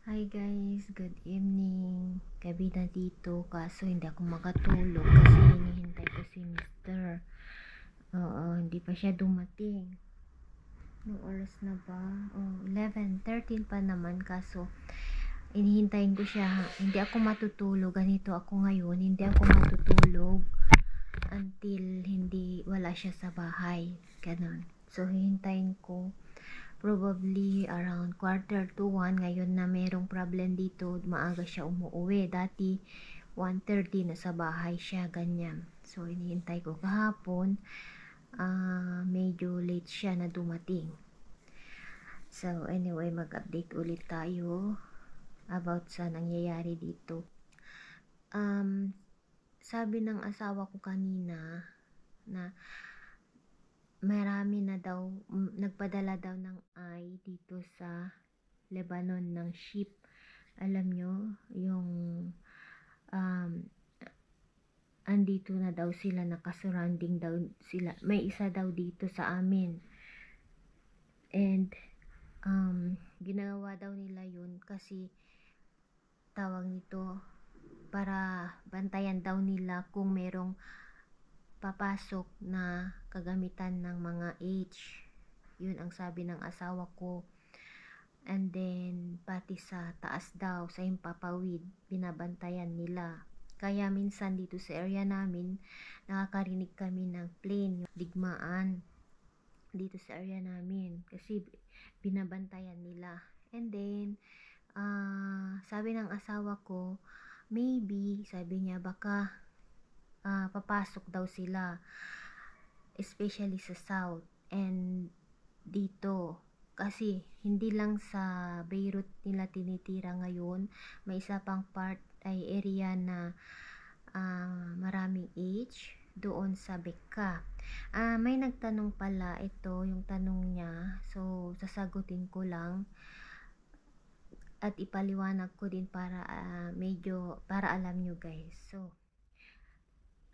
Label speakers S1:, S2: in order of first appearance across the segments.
S1: Hi guys, good evening. Gabi na dito kaso hindi ako makatulog kasi hinihintay ko si Mr. Hindi pa siya dumating. Anong oras na ba? 11:13 pa naman kaso inihintayin ko siya. Hindi ako matutulog. Ganito ako ngayon. Hindi ako matutulog until wala siya sa bahay. Ganon. So hihintayin ko probably around 1:45 ngayon na merong problem dito, maaga siya umuwi. Dati 1:30 na sa bahay siya, ganyan. So hinihintay ko kahapon, medyo late siya na dumating. So anyway, mag-update ulit tayo about sa nangyayari dito. Sabi ng asawa ko kanina na marami na daw, nagpadala daw ng dito sa Lebanon ng ship. Alam nyo, yung andito na daw sila, nakasurrounding daw sila. May isa daw dito sa amin. And ginawa daw nila yun kasi tawag nito para bantayan daw nila kung merong papasok na kagamitan ng mga H. Yun ang sabi ng asawa ko. And then pati sa taas daw, sa Himpapawid, binabantayan nila. Kaya minsan dito sa area namin, nakakarinig kami ng plane, digmaan dito sa area namin kasi binabantayan nila. And then sabi ng asawa ko, maybe, sabi niya, baka papasok daw sila, especially sa south and dito. Kasi hindi lang sa Beirut nila tinitira ngayon, may isa pang part ay area na maraming H doon sa Beka. May nagtanong pala, ito yung tanong niya, so sasagutin ko lang at ipaliwanag ko din para medyo para alam nyo guys. So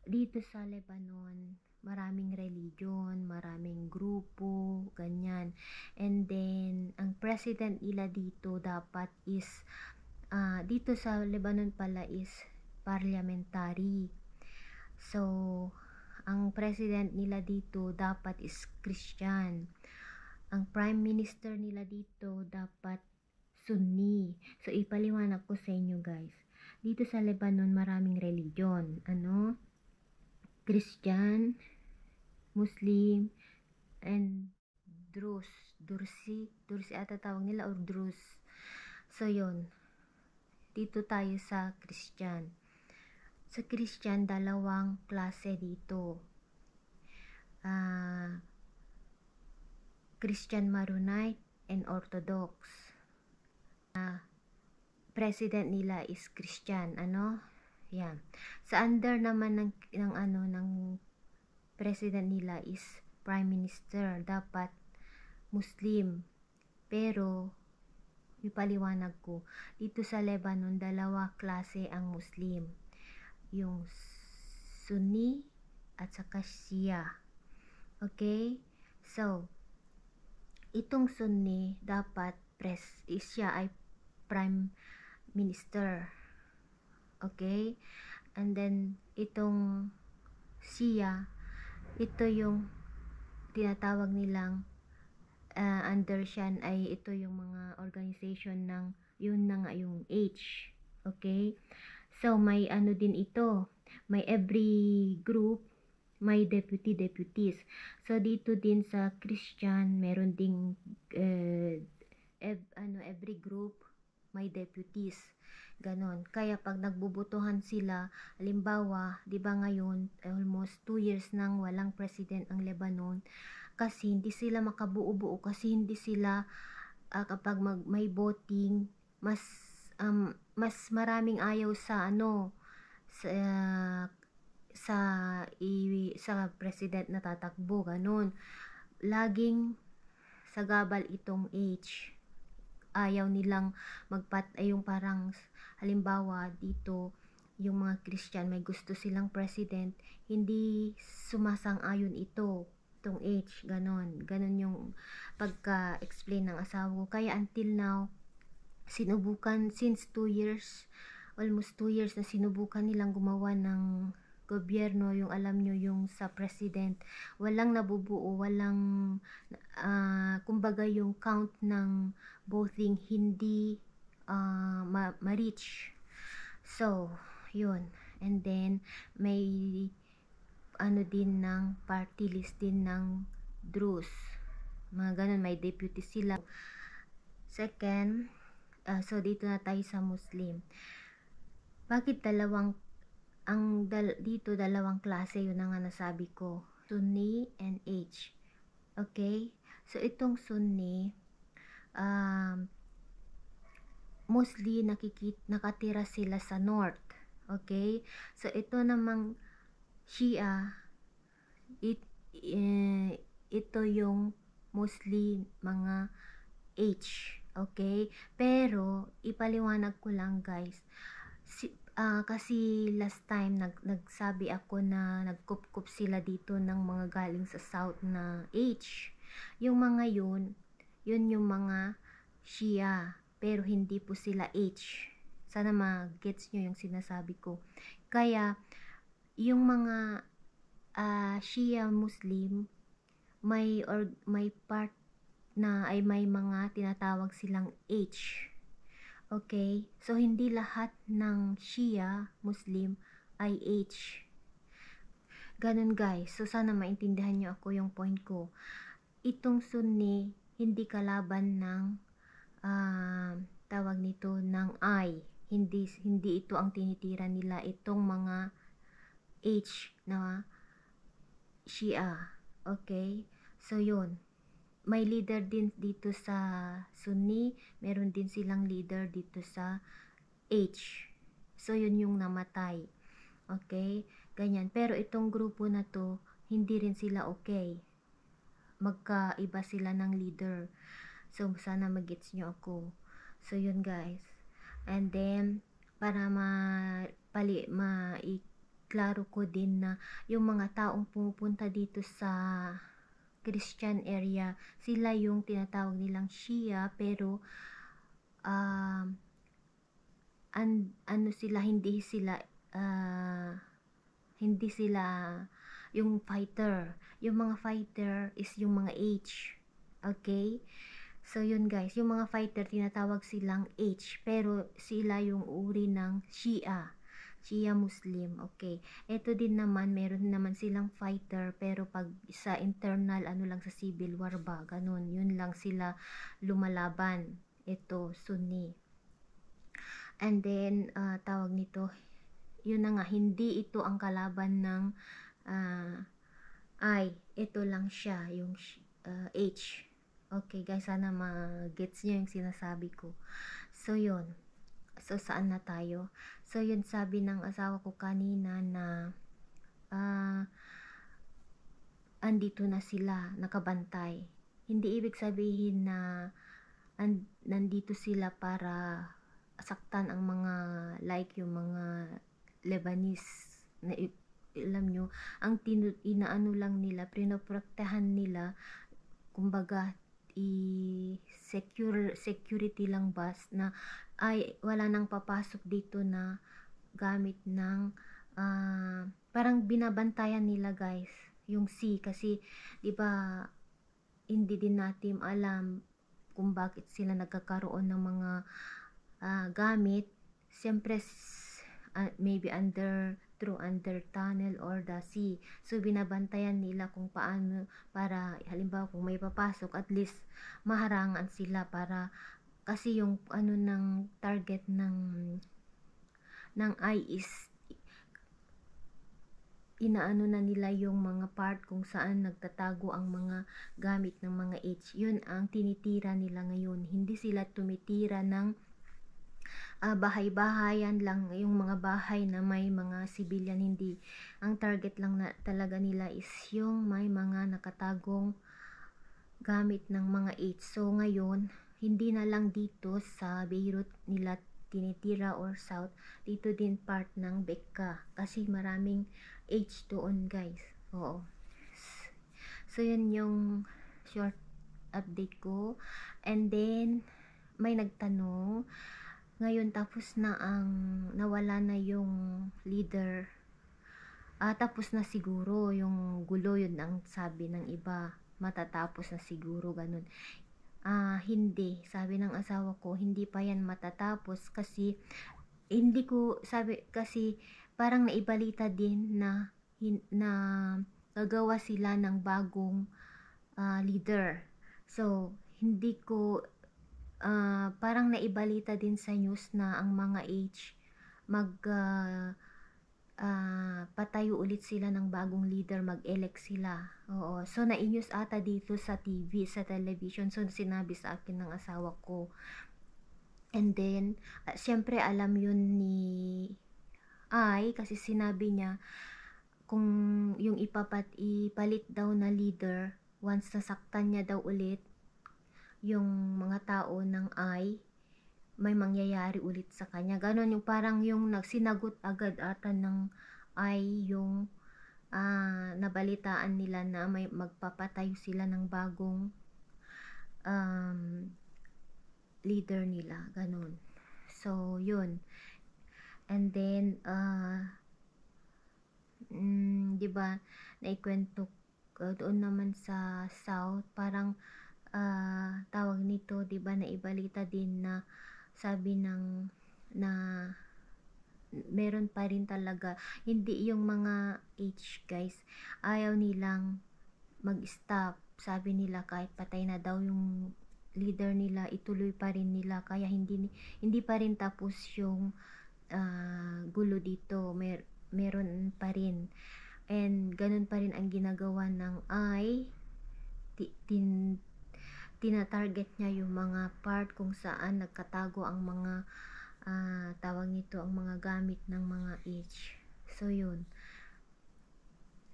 S1: dito sa Lebanon, maraming religion, maraming grupo, ganyan. And then ang president nila dito dapat is dito sa Lebanon pala is parliamentary. So ang president nila dito dapat is Christian. Ang prime minister nila dito dapat Sunni. So ipaliwanag ko sa inyo guys. Dito sa Lebanon maraming religion. Christian, Muslim, and Dursi ata tawag nila, or Drus. So yun, dito tayo sa Christian. Sa Christian, dalawang klase dito. Christian Maronite and Orthodox. President nila is Christian, yan. Sa under naman ng president nila is prime minister, dapat Muslim. Pero ipaliwanag ko, dito sa Lebanon dalawa klase ang Muslim, yung Sunni at saka Shia. Okay, so itong Sunni dapat siya ay prime minister. Okay, and then itong Shia, ito yung tinatawag nilang under siya ay ito yung mga organization ng yun na nga yung H. Okay, so may din ito, may every group may deputies. So dito din sa Christian meron ding every group may deputies, ganon. Kaya pag nagbubutuhan sila, halimbawa, di ba ngayon almost 2 years nang walang president ang Lebanon kasi hindi sila makabuo-buo, kasi hindi sila kapag may voting, mas maraming ayaw sa sa president na tatakbo, ganon. Laging sagabal itong H. Ayaw nilang yung parang halimbawa dito yung mga Christian may gusto silang president, hindi sumasang-ayon itong H, ganon yung pagka-explain ng asawa ko. Kaya until now sinubukan since 2 years, almost 2 years na sinubukan nilang gumawa ng gobyerno, yung alam nyo yung sa president, walang nabubuo, walang kumbaga yung count ng voting hindi ma-reach. So yun, and then may ano din ng party list din ng Druze, mga ganun, may deputy sila. Second, so dito na tayo sa Muslim. Bakit dito dalawang klase, yun na nga nasabi ko, Sunni and H. Okay? So itong Sunni, mostly nakatira sila sa north. Okay? So ito namang Shia, ito yung mostly mga H. Okay? Pero ipaliwanag ko lang guys, kasi last time nagsabi ako na nagkup-kup sila dito ng mga galing sa south na H. Yung mga yun yung mga Shia, pero hindi po sila H. Sana ma-gets nyo yung sinasabi ko. Kaya yung mga Shia Muslim, may part na ay may mga tinatawag silang H. Okay? So hindi lahat ng Shia Muslim ay H. Ganun guys. So sana maintindihan nyo ako yung point ko. Itong Sunni, hindi kalaban ng tawag nito ng I. Hindi ito ang tinitira nila, itong mga H na Shia. Okay? So yun, may leader din dito sa Sunni, meron din silang leader dito sa H. So yun yung namatay. Okay? Ganyan. Pero itong grupo na to, hindi rin sila okay. Magkaiba sila ng leader. So sana magets nyo ako. So yun guys. And then para maiklaro ko din na yung mga taong pumupunta dito sa Christian area, sila yung tinatawag nilang Shia, pero ano sila, hindi sila yung fighter. Yung mga fighter is yung mga H. Okay? So yun guys, yung mga fighter tinatawag silang H, pero sila yung uri ng Shia Muslim. Okay. Ito din naman, meron naman silang fighter, pero pag sa internal, ano lang, sa civil war ba, ganun, yun lang sila lumalaban. Ito, Sunni. And then, tawag nito, yun na nga, hindi ito ang kalaban ng I. Ito lang siya, yung H. Okay guys, sana ma-gets nyo yung sinasabi ko. So yun. So saan na tayo? So yun, sabi ng asawa ko kanina na andito na sila, nakabantay. Hindi ibig sabihin na nandito sila para saktan ang mga yung mga Lebanese na alam nyo, ang inaano lang nila, pinoprotektahan nila, kumbaga security lang bas na ay wala nang papasok dito na gamit ng parang binabantayan nila guys yung sea, kasi di ba hindi din natin alam kung bakit sila nagkakaroon ng mga gamit, siyempre maybe under tunnel or the sea. So binabantayan nila kung paano, para halimbawa kung may papasok, at least maharangan sila, para kasi yung ano ng target ng eye is inaano na nila yung mga part kung saan nagtatago ang mga gamit ng mga H. Yun ang tinitira nila ngayon. Hindi sila tumitira ng bahay-bahayan lang, yung mga bahay na may mga civilian, hindi. Ang target lang na talaga nila is yung may mga nakatagong gamit ng mga H. So ngayon, hindi na lang dito sa Beirut nila tinitira or south, dito din part ng Bekaa, kasi maraming H doon guys. Oo. So yun yung short update ko. And then may nagtanong, ngayon tapos na nawala na yung leader. Tapos na siguro yung gulo, yun ang sabi ng iba. Matatapos na siguro, ganun. Hindi. Sabi ng asawa ko, hindi pa yan matatapos kasi hindi ko sabi kasi parang naibalita din na gagawa sila ng bagong leader. So, hindi ko parang naibalita din sa news na ang mga H patayo ulit sila ng bagong leader, mag-elect sila. Oo. So, na-news ata dito sa TV, sa television. So, sinabi sa akin ng asawa ko. And then, syempre alam yun ni kasi sinabi niya, kung yung ipalit daw na leader, once nasaktan niya daw ulit yung mga tao ng may mangyayari ulit sa kanya. Ganon yung parang yung nagsinagot agad ata ng yung nabalitaan nila na may magpapatayo sila ng bagong leader nila. Ganon. So, yun. And then, di ba, naikwento doon naman sa South, parang tawag nito, di ba, naibalita din na sabi na meron pa rin talaga, hindi yung mga guys, ayaw nilang mag-stop. Sabi nila kahit patay na daw yung leader nila, ituloy pa rin nila, kaya hindi pa rin tapos yung gulo dito. Meron pa rin, and ganun pa rin ang ginagawa ng tinatarget niya yung mga part kung saan nagkatago ang mga tawag nito, ang mga gamit ng mga So, yun.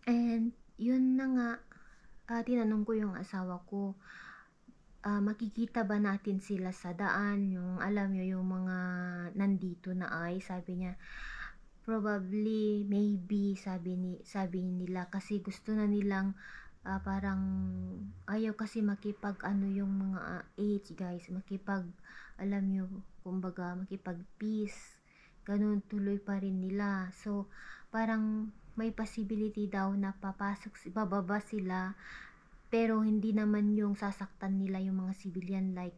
S1: And, yun na nga, tinanong ko yung asawa ko, makikita ba natin sila sa daan, yung alam nyo, yung mga nandito na sabi niya, probably, maybe, sabi nila, kasi gusto na nilang parang ayaw kasi makipag yung mga guys, alam nyo, kumbaga makipag peace, ganun, tuloy pa rin nila. So, parang may possibility daw na bababa sila, pero hindi naman yung sasaktan nila yung mga civilian like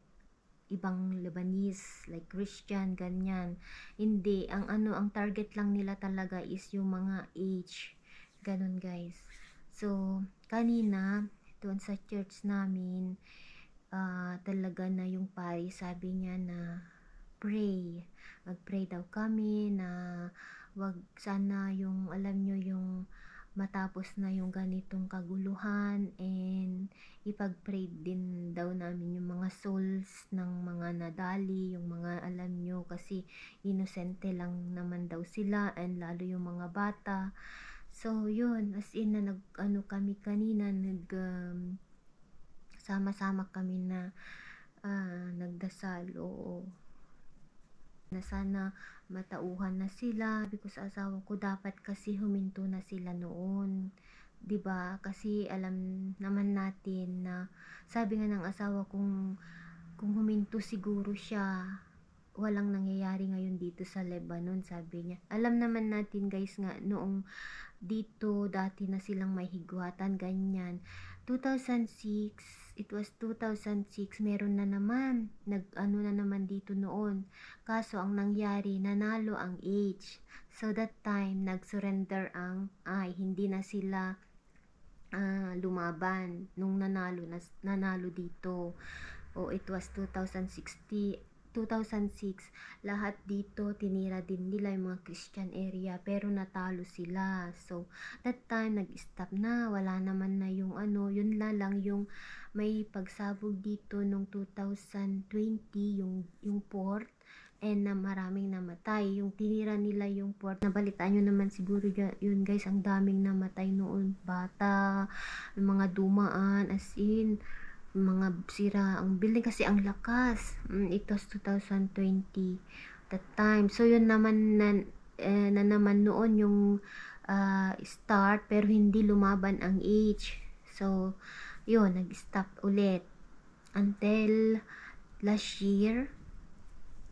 S1: ibang Lebanese, like Christian, ganyan. Hindi, ang target lang nila talaga is yung mga ganun guys. So, kanina, doon sa church namin, talaga na yung pari, sabi niya na mag-pray daw kami na wag sana yung, alam nyo, yung matapos na yung ganitong kaguluhan, and ipag-pray din daw namin yung mga souls ng mga nadali, yung mga, alam nyo, kasi inosente lang naman daw sila, and lalo yung mga bata. So, yun, as in na kami kanina, sama-sama kami na nagdasal, na sana matauhan na sila. Sabi ko sa asawa ko, dapat kasi huminto na sila noon, 'di ba? Kasi alam naman natin na, sabi nga ng asawa kung huminto siguro siya, walang nangyayari ngayon dito sa Lebanon, sabi niya. Alam naman natin guys nga, noong dito dati na silang may higwatan, ganyan. 2006, it was 2006, meron na naman, na naman dito noon. Kaso ang nangyari, nanalo ang So that time, nag-surrender ang hindi na sila lumaban nung nanalo dito. It was 2006, lahat dito tinira din nila yung mga Christian area, pero natalo sila. So that time nag-stop na, wala naman na yung yun lang yung may pagsabog dito nung 2020, yung port, and na maraming namatay, yung tinira nila yung port. Nabalitaan nyo naman siguro yun guys, ang daming namatay noon, bata, yung mga dumaan, as in mga sira ang building kasi ang lakas. It was 2020 that time. So yun naman na naman noon yung start, pero hindi lumaban ang So yun, nag-stop ulit until last year.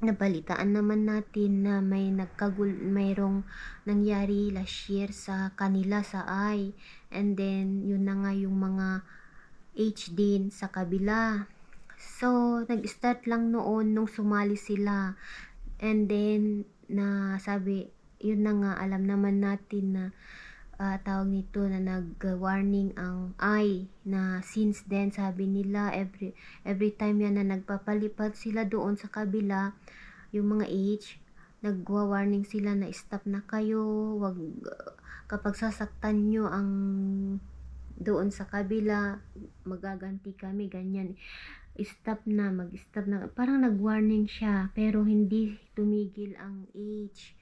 S1: nabalitaan naman natin na mayroong nangyari last year sa kanila sa I. And then, yun na nga yung mga H din sa kabila. So, nag-start lang noon nung sumali sila. And then, yun na nga, alam naman natin na tawag nito na nag-warning ang I na since then sabi nila every time yan na nagpapalipad sila doon sa kabila yung mga age nagwa-warning sila na stop na kayo, wag kapag sasaktan nyo ang doon sa kabila magaganti kami ganyan, stop na, mag-stop na, parang nag-warning siya pero hindi tumigil ang age,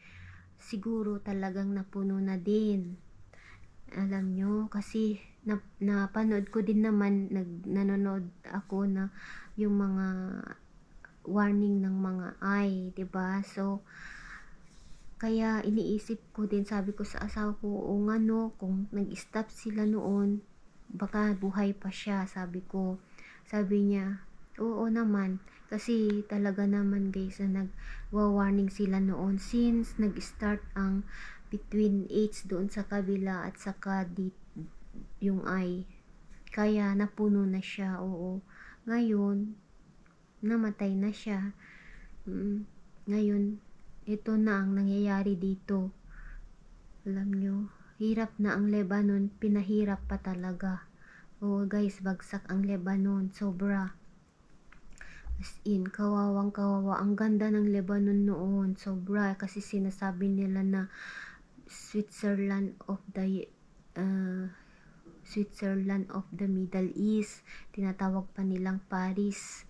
S1: siguro talagang napuno na din. Alam nyo, kasi napanood ko din naman, nanonood ako na yung mga warning ng mga eye, 'di ba? So, kaya iniisip ko din, sabi ko sa asawa ko, o nga no, kung nag-stop sila noon, baka buhay pa siya, sabi ko. Sabi niya, oo naman, kasi talaga naman guys, na nag-warning sila noon since nag-start ang between age doon sa kabila at saka yung eye. Kaya napuno na siya, oo. Ngayon, namatay na siya. Ngayon, ito na ang nangyayari dito. Alam nyo, hirap na ang Lebanon, pinahirap pa talaga. Oo guys, bagsak ang Lebanon, sobra. As in, kawawang kawawa. Ang ganda ng Lebanon noon, sobra. Kasi sinasabi nila na Switzerland of the Middle East, tinatawag pa nilang Paris.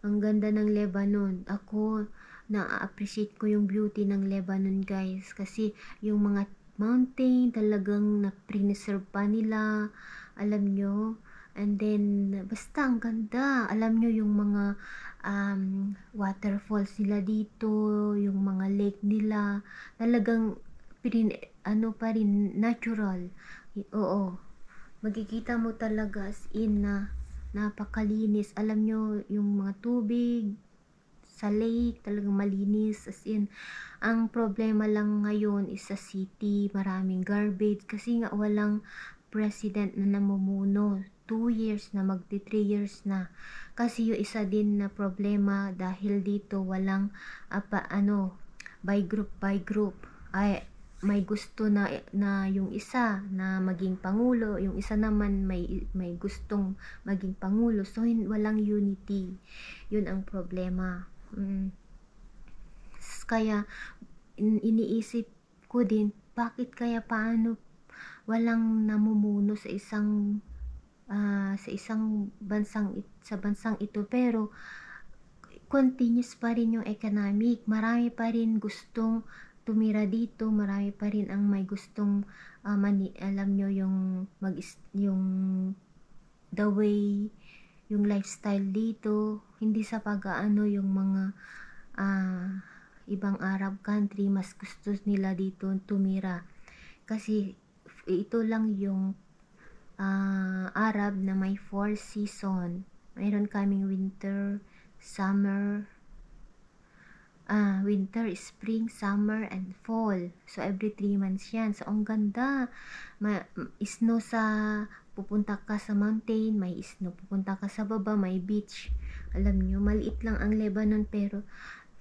S1: Ang ganda ng Lebanon. Ako na-appreciate ko yung beauty ng Lebanon guys, kasi yung mga mountain talagang na-preserve pa nila, alam nyo. And then basta ang ganda, alam nyo yung mga waterfalls nila dito, yung mga lake nila, talagang pa rin natural. Oo, makikita mo talaga as in na napakalinis. Alam nyo yung mga tubig sa lake talagang malinis, as in. Ang problema lang ngayon is sa city, maraming garbage kasi nga walang president na namumuno. 2 years na, magti 3 years na. Kasi yung isa din na problema dahil dito walang by group ay may gusto na yung isa na maging pangulo, yung isa naman may gustong maging pangulo, so walang unity. Yun ang problema. Kaya iniisip ko din, bakit kaya paano walang namumuno sa isang bansang ito, pero continuous pa rin yung economic, marami pa rin gustong tumira dito, marami pa rin ang may gustong alam nyo yung the way yung lifestyle dito, hindi sa pag-aano yung mga ibang Arab country, mas gusto nila dito tumira kasi ito lang yung Arab na may 4 season. Mayroon kaming winter, summer, spring, summer, and fall. So, every 3 months yan. So, ang ganda. Snow sa pupunta ka sa mountain, may snow. Pupunta ka sa baba, may beach. Alam nyo, maliit lang ang Lebanon, pero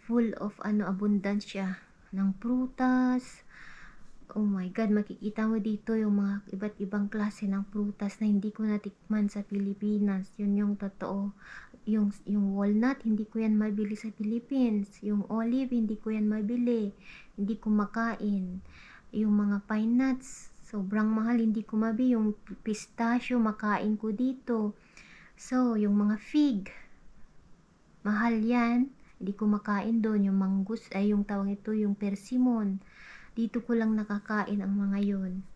S1: full of abundance siya ng prutas. Oh my God, makikita mo dito yung mga iba't ibang klase ng prutas na hindi ko natikman sa Pilipinas. Yun yung totoo. Yung walnut, hindi ko yan mabili sa Philippines. Yung olive, hindi ko yan mabili. Hindi ko makain. Yung mga pine nuts, sobrang mahal, hindi ko mabili. Yung pistachio, makain ko dito. So, yung mga fig, mahal yan. Hindi ko makain doon. Yung mangus, yung tawag ito, yung persimmon. Dito ko lang nakakain ang mga yun.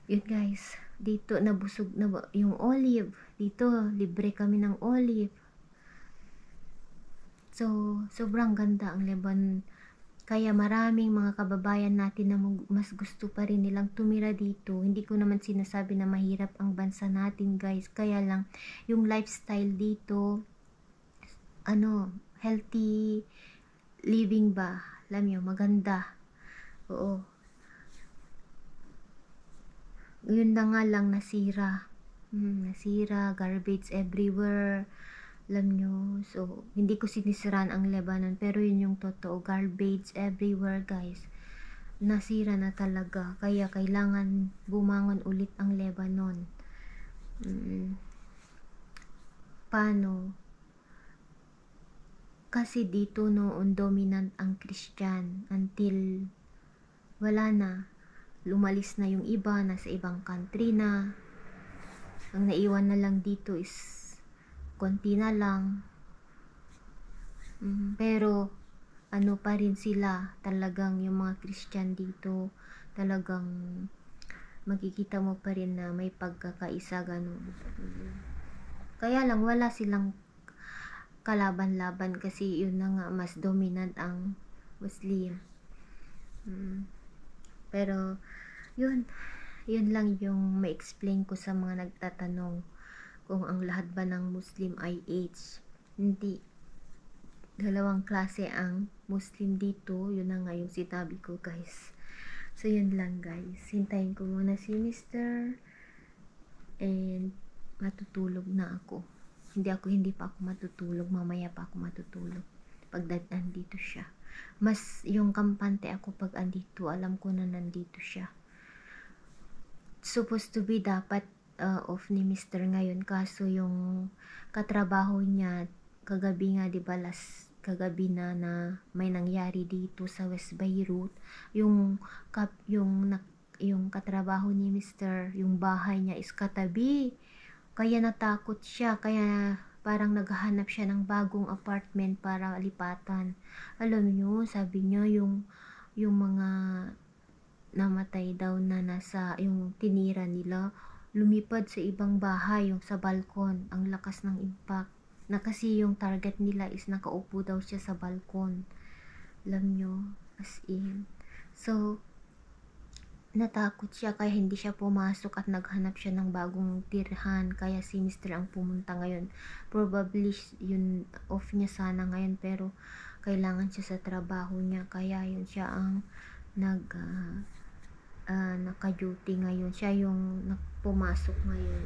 S1: Yun guys, dito nabusog na yung olive. Dito, libre kami ng olive. So, sobrang ganda ang Lebanon. Kaya maraming mga kababayan natin na mas gusto pa rin nilang tumira dito. Hindi ko naman sinasabi na mahirap ang bansa natin guys. Kaya lang, yung lifestyle dito, healthy living ba, alam nyo, maganda. Oo, yun na nga lang nasira. Nasira, garbage everywhere, alam nyo. So hindi ko sinisiraan ang Lebanon, pero yun yung totoo, garbage everywhere guys. Nasira na talaga, kaya kailangan bumangon ulit ang Lebanon. Paano? Kasi dito noon dominant ang Christian until wala na, lumalis na yung iba, nasa ibang country na, ang naiwan na lang dito is konti na lang. Pero ano pa rin sila, talagang yung mga Christian dito, talagang makikita mo pa rin na may pagkakaisa, ganun. Kaya lang wala silang kalaban-laban kasi yun na nga, mas dominant ang Muslim. Pero yun lang yung ma-explain ko sa mga nagtatanong kung ang lahat ba ng Muslim ay AIDS. Hindi. Dalawang klase ang Muslim dito. Yun na nga yung sinabi ko guys. So yun lang guys. Hintayin ko muna si Mr. And matutulog na ako. Hindi pa ako matutulog. Mamaya pa ako matutulog pag nandito siya. Mas yung kampante ako pag andito, alam ko na nandito siya. Supposed to be dapat off ni Mr. ngayon, kaso yung katrabaho niya kagabi nga, di ba, kagabi na may nangyari dito sa West Beirut, yung katrabaho ni Mr., yung bahay niya is katabi, kaya natakot siya, kaya parang naghahanap siya ng bagong apartment para lipatan. Alam niyo, sabi niya yung mga namatay daw na nasa yung tinira nila, lumipad sa ibang bahay, yung sa balkon. Ang lakas ng impact na kasi yung target nila is nakaupo daw siya sa balkon, alam nyo, as in. So natakot siya, kaya hindi siya pumasok at naghanap siya ng bagong tirhan, kaya si Mr. ang pumunta ngayon. Probably yun, off niya sana ngayon, pero kailangan siya sa trabaho niya, kaya yun siya ang naka-duty ngayon, siya yung pumasok ngayon.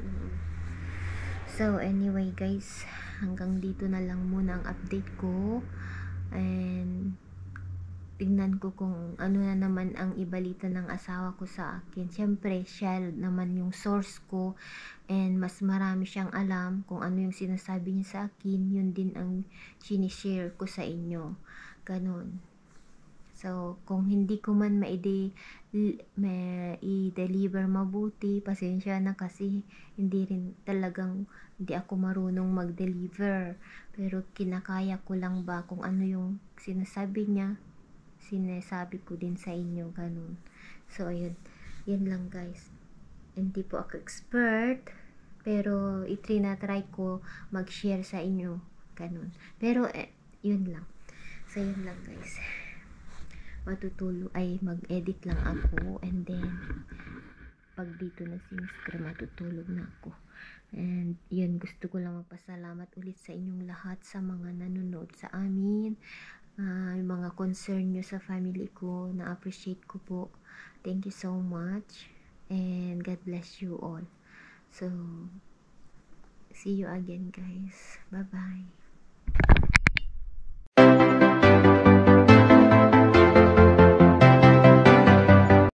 S1: So anyway guys, hanggang dito na lang muna ang update ko, and tignan ko kung ano na naman ang ibalita ng asawa ko sa akin. Syempre siya naman yung source ko, and mas marami siyang alam kung ano yung sinasabi niya sa akin, yun din ang sinishare ko sa inyo, ganun. So kung hindi ko man i-deliver mabuti, pasensya na, kasi hindi ako marunong mag-deliver, pero kinakaya ko lang ba kung ano yung sinasabi niya, sinasabi ko din sa inyo, ganun. So ayun, yan lang guys. Hindi po ako expert, pero try ko mag-share sa inyo, ganun. Pero yun lang. So yun lang guys, mag-edit lang ako, and then pag dito na si Mr. matutulog na ako. And yun, gusto ko lang magpasalamat ulit sa inyong lahat, sa mga nanonood sa amin, yung mga concern nyo sa family ko, na-appreciate ko po. Thank you so much, and God bless you all. So see you again guys, bye bye.